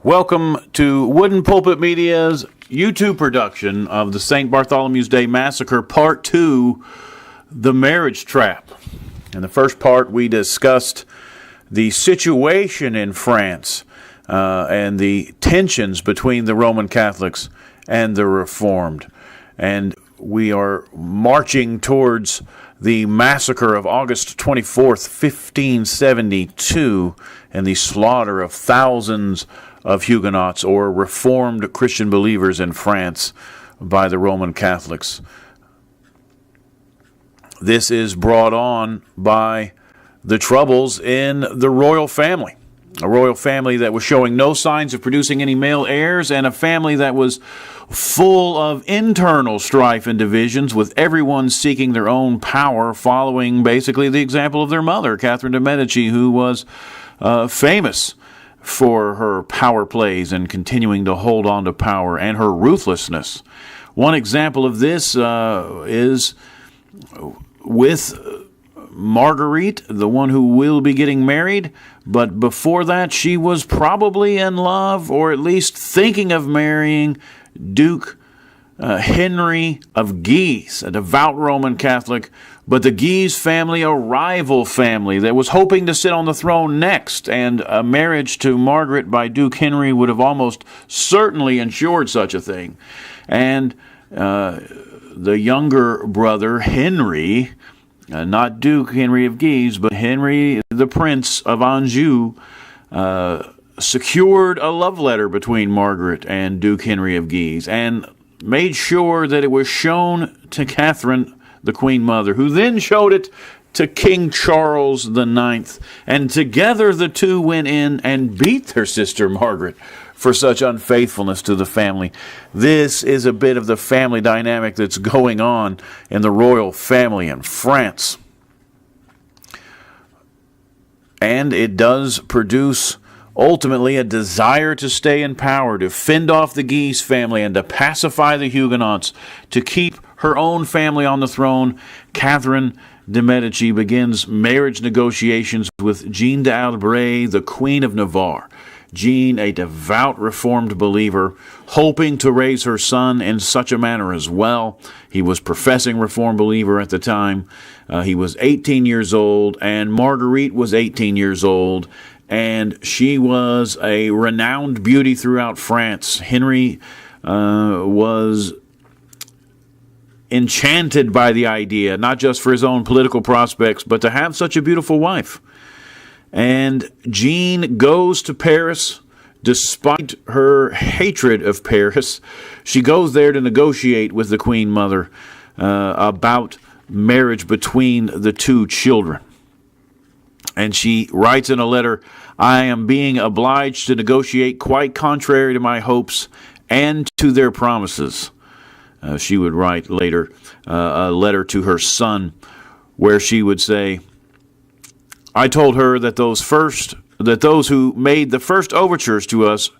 Welcome to Wooden Pulpit Media's YouTube production of the St. Bartholomew's Day Massacre, Part 2, The Marriage Trap. In the first part, we discussed the situation in France and the tensions between the Roman Catholics and the Reformed. And we are marching towards the massacre of August 24th, 1572, and the slaughter of thousands of Huguenots or Reformed Christian believers in France by the Roman Catholics. This is brought on by the troubles in the royal family. A royal family that was showing no signs of producing any male heirs, and a family that was full of internal strife and divisions, with everyone seeking their own power, following basically the example of their mother, Catherine de' Medici, who was famous for her power plays and continuing to hold on to power, and her ruthlessness. One example of this is with Marguerite, the one who will be getting married, but before that she was probably in love, or at least thinking of marrying, Duke Henry of Guise, a devout Roman Catholic, but the Guise family, a rival family that was hoping to sit on the throne next, and a marriage to Margaret by Duke Henry would have almost certainly ensured such a thing. And the younger brother, Henry, not Duke Henry of Guise, but Henry the Prince of Anjou, secured a love letter between Margaret and Duke Henry of Guise, and made sure that it was shown to Catherine, the Queen Mother, who then showed it to King Charles IX, and together the two went in and beat their sister Margaret for such unfaithfulness to the family. This is a bit of the family dynamic that's going on in the royal family in France. And it does produce ultimately a desire to stay in power, to fend off the Guise family and to pacify the Huguenots, to keep her own family on the throne. Catherine de' Medici begins marriage negotiations with Jeanne d'Albret, the Queen of Navarre. Jeanne, a devout Reformed believer, hoping to raise her son in such a manner as well. He was professing Reformed believer at the time. He was 18 years old, and Marguerite was 18 years old, and she was a renowned beauty throughout France. Henry was enchanted by the idea, not just for his own political prospects, but to have such a beautiful wife. And Jeanne goes to Paris, despite her hatred of Paris. She goes there to negotiate with the Queen Mother about marriage between the two children. And she writes in a letter, "I am being obliged to negotiate quite contrary to my hopes and to their promises." She would write later a letter to her son where she would say, "I told her that those who made the first overtures to us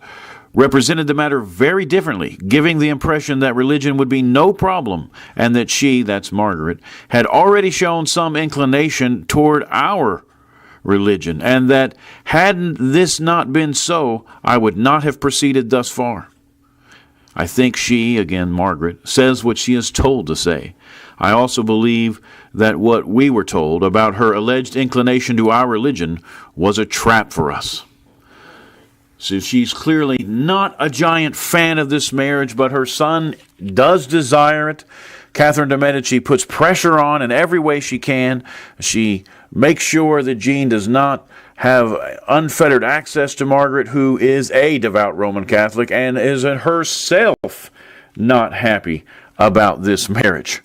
represented the matter very differently, giving the impression that religion would be no problem, and that she," that's Margaret, "had already shown some inclination toward our religion, and that hadn't this not been so, I would not have proceeded thus far." I think she, again Margaret, says what she is told to say. I also believe that what we were told about her alleged inclination to our religion was a trap for us. So she's clearly not a giant fan of this marriage, but her son does desire it. Catherine de' Medici puts pressure on in every way she can. She makes sure that Jeanne does not have unfettered access to Margaret, who is a devout Roman Catholic and is herself not happy about this marriage.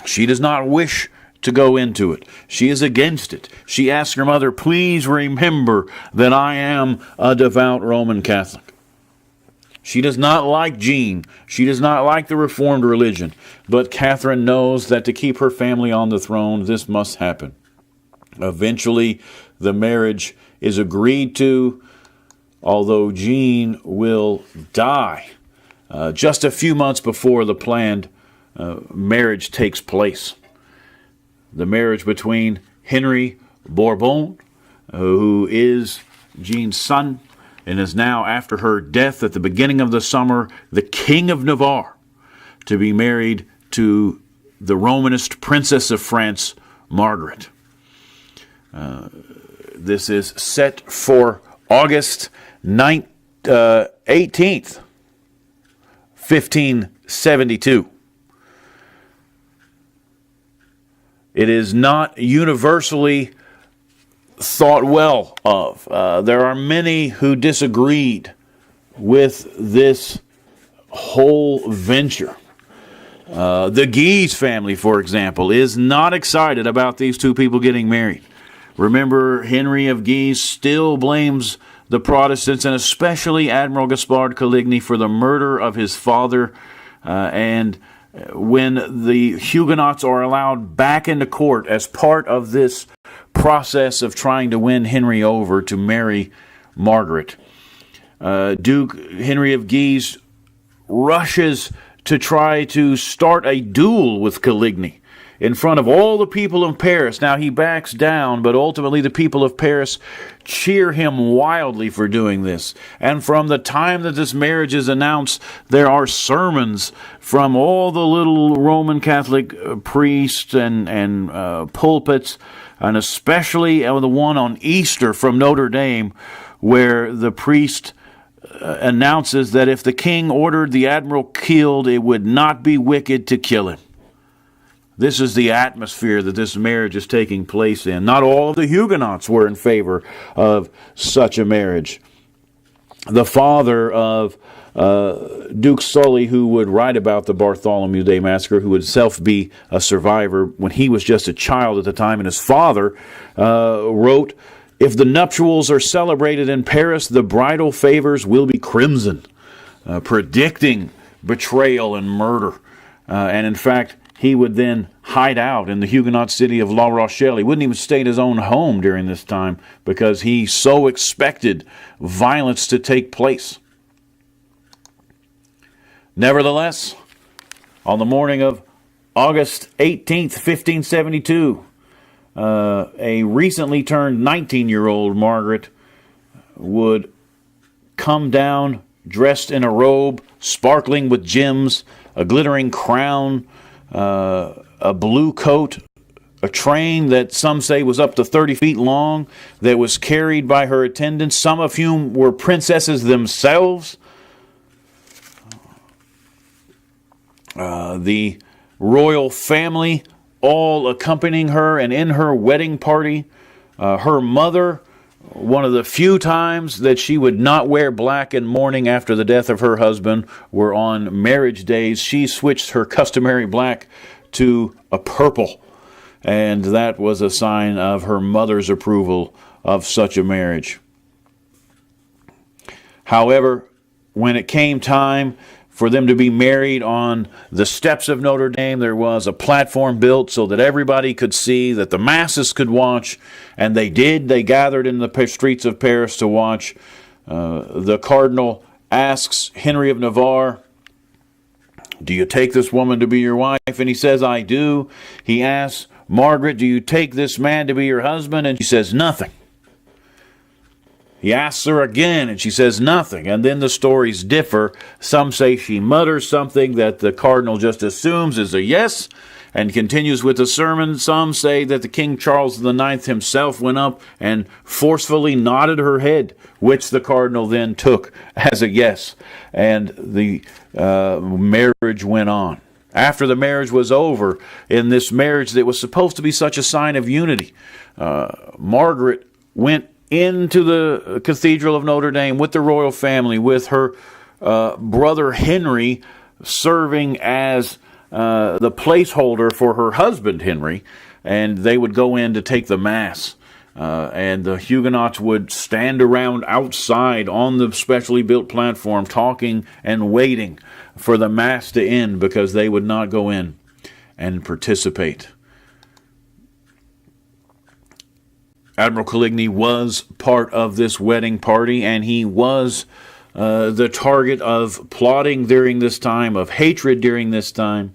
She does not wish to go into it. She is against it. She asks her mother, "Please remember that I am a devout Roman Catholic." She does not like Jeanne. She does not like the Reformed religion. But Catherine knows that to keep her family on the throne, this must happen. Eventually, the marriage is agreed to, although Jeanne will die just a few months before the planned marriage takes place. The marriage between Henry Bourbon, who is Jeanne's son, and is now, after her death at the beginning of the summer, the King of Navarre, to be married to the Romanist Princess of France, Margaret. This is set for August 18th, 1572. It is not universally thought well of. There are many who disagreed with this whole venture. The Guise family, for example, is not excited about these two people getting married. Remember, Henry of Guise still blames the Protestants, and especially Admiral Coligny, for the murder of his father. And when the Huguenots are allowed back into court as part of this process of trying to win Henry over to marry Margaret, Duke Henry of Guise rushes to try to start a duel with Coligny in front of all the people of Paris. Now, he backs down, but ultimately the people of Paris cheer him wildly for doing this. And from the time that this marriage is announced, there are sermons from all the little Roman Catholic priests and pulpits, and especially the one on Easter from Notre Dame, where the priest announces that if the king ordered the admiral killed, it would not be wicked to kill him. This is the atmosphere that this marriage is taking place in. Not all of the Huguenots were in favor of such a marriage. The father of Duke Sully, who would write about the Bartholomew Day Massacre, who would himself be a survivor when he was just a child at the time, and his father wrote, "If the nuptials are celebrated in Paris, the bridal favors will be crimson," predicting betrayal and murder. And in fact, he would then hide out in the Huguenot city of La Rochelle. He wouldn't even stay at his own home during this time because he so expected violence to take place. Nevertheless, on the morning of August 18th, 1572, a recently turned 19-year-old Margaret would come down dressed in a robe, sparkling with gems, a glittering crown, a blue coat, a train that some say was up to 30 feet long, that was carried by her attendants, some of whom were princesses themselves. The royal family all accompanying her and in her wedding party. Her mother, one of the few times that she would not wear black in mourning after the death of her husband were on marriage days. She switched her customary black to a purple, and that was a sign of her mother's approval of such a marriage. However, when it came time for them to be married on the steps of Notre Dame, there was a platform built so that everybody could see, that the masses could watch, and they did. They gathered in the streets of Paris to watch. The cardinal asks Henry of Navarre, "Do you take this woman to be your wife?" And he says, "I do." He asks Margaret, "Do you take this man to be your husband?" And she says, "Nothing." He asks her again, and she says nothing. And then the stories differ. Some say she mutters something that the cardinal just assumes is a yes and continues with the sermon. Some say that the King Charles IX himself went up and forcefully nodded her head, which the cardinal then took as a yes. And the marriage went on. After the marriage was over, in this marriage that was supposed to be such a sign of unity, Margaret went into the Cathedral of Notre Dame with the royal family, with her brother Henry serving as the placeholder for her husband Henry, and they would go in to take the Mass. And the Huguenots would stand around outside on the specially built platform talking and waiting for the Mass to end because they would not go in and participate. Admiral Coligny was part of this wedding party, and he was the target of plotting during this time, of hatred during this time.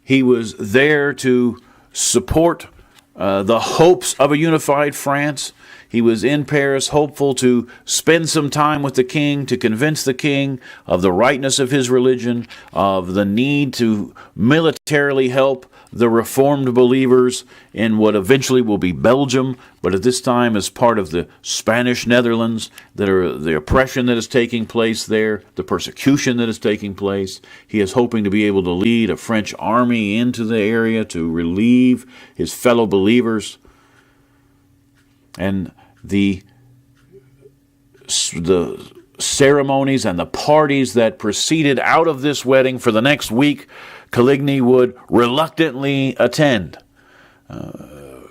He was there to support the hopes of a unified France. He was in Paris, hopeful to spend some time with the king, to convince the king of the rightness of his religion, of the need to militarily help the Reformed believers in what eventually will be Belgium, but at this time as part of the Spanish Netherlands, that are the oppression that is taking place there, the persecution that is taking place. He is hoping to be able to lead a French army into the area to relieve his fellow believers. And the ceremonies and the parties that proceeded out of this wedding for the next week, Coligny would reluctantly attend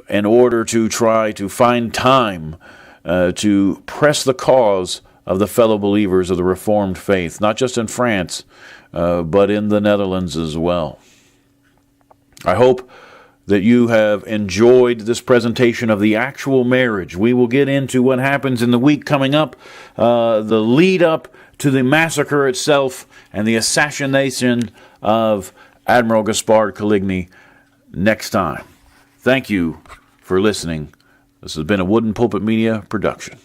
in order to try to find time to press the cause of the fellow believers of the Reformed faith, not just in France, but in the Netherlands as well. I hope that you have enjoyed this presentation of the actual marriage. We will get into what happens in the week coming up, the lead up to the massacre itself and the assassination of Admiral Gaspard Coligny next time. Thank you for listening. This has been a Wooden Pulpit Media production.